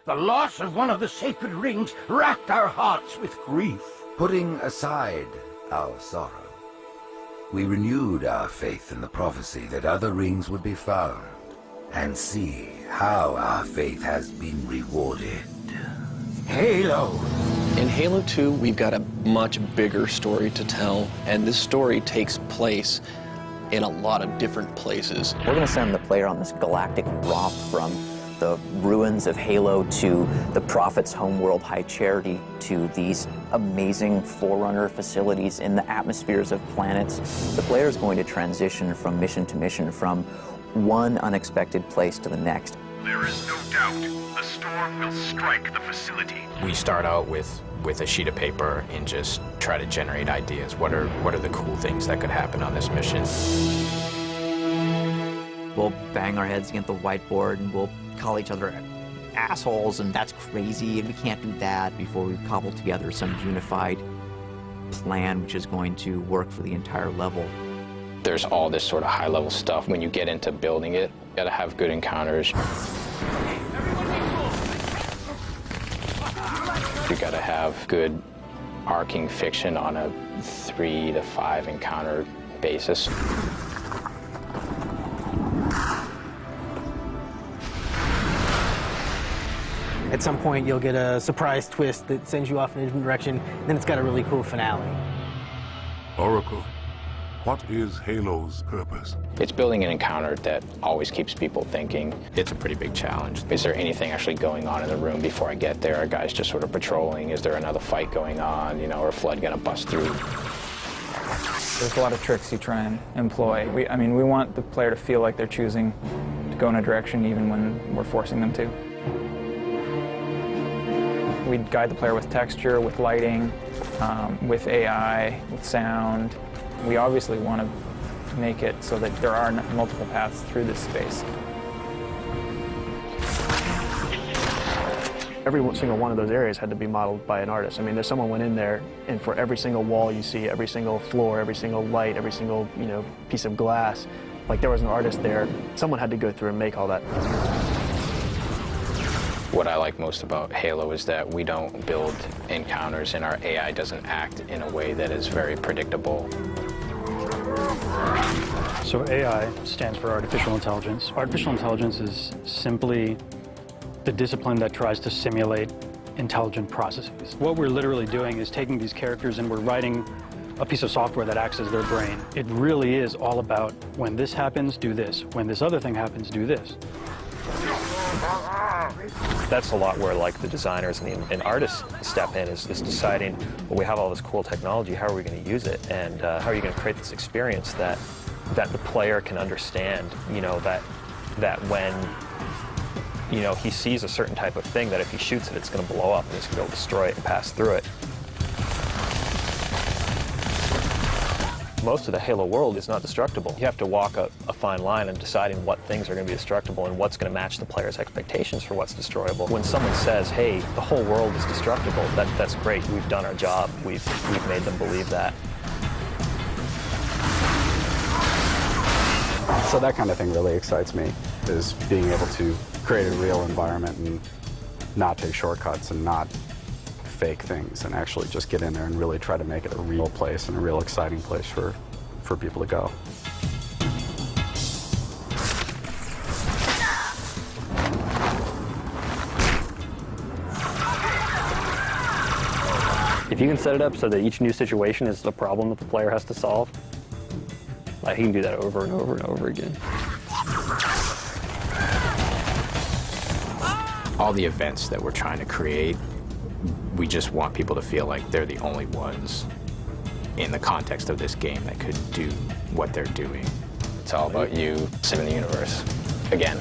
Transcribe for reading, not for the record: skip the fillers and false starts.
The loss of one of the sacred rings racked our hearts with grief. Putting aside our sorrow, we renewed our faith in the prophecy that other rings would be found, and see how our faith has been rewarded. Halo! In Halo 2, we've got a much bigger story to tell, and this story takes place in a lot of different places. We're going to send the player on this galactic romp from the ruins of Halo to the Prophet's homeworld, High Charity, to these amazing Forerunner facilities in the atmospheres of planets. The player is going to transition from mission to mission, from one unexpected place to the next. There is no doubt the storm will strike the facility. We start out with a sheet of paper and just try to generate ideas. What are the cool things that could happen on this mission? We'll bang our heads against the whiteboard and we'll call each other assholes, and that's crazy, and we can't do that, before we cobble together some unified plan which is going to work for the entire level. There's all this sort of high-level stuff. When you get into building it, you gotta have good encounters. You gotta have good arcing fiction on a 3 to 5 encounter basis. At some point, you'll get a surprise twist that sends you off in a different direction, and then it's got a really cool finale. Oracle, what is Halo's purpose? It's building an encounter that always keeps people thinking. It's a pretty big challenge. Is there anything actually going on in the room before I get there? Are guys just sort of patrolling? Is there another fight going on? You know, or a flood gonna bust through? There's a lot of tricks you try and employ. We want the player to feel like they're choosing to go in a direction even when we're forcing them to. We guide the player with texture, with lighting, with AI, with sound. We obviously want to make it so that there are multiple paths through this space. Every single one of those areas had to be modeled by an artist. I mean, there's someone went in there, and for every single wall you see, every single floor, every single light, every single, piece of glass, like there was an artist there. Someone had to go through and make all that. What I like most about Halo is that we don't build encounters and our AI doesn't act in a way that is very predictable. So AI stands for artificial intelligence. Artificial intelligence is simply the discipline that tries to simulate intelligent processes. What we're literally doing is taking these characters and we're writing a piece of software that acts as their brain. It really is all about, when this happens, do this. When this other thing happens, do this. That's a lot where the designers and artists step in, is deciding, well, we have all this cool technology, how are we going to use it, and how are you going to create this experience that the player can understand, that when he sees a certain type of thing, that if he shoots it, it's going to blow up and he's going to be able to destroy it and pass through it. Most of the Halo world is not destructible. You have to walk a fine line in deciding what things are going to be destructible and what's going to match the player's expectations for what's destroyable. When someone says, hey, the whole world is destructible, that's great. We've done our job. We've made them believe that. So that kind of thing really excites me, is being able to create a real environment and not take shortcuts and not fake things, and actually just get in there and really try to make it a real place and a real exciting place for people to go. If you can set it up so that each new situation is the problem that the player has to solve, he can do that over and over and over again. All the events that we're trying to create, we just want people to feel like they're the only ones in the context of this game that could do what they're doing. It's all about you saving the universe. Again.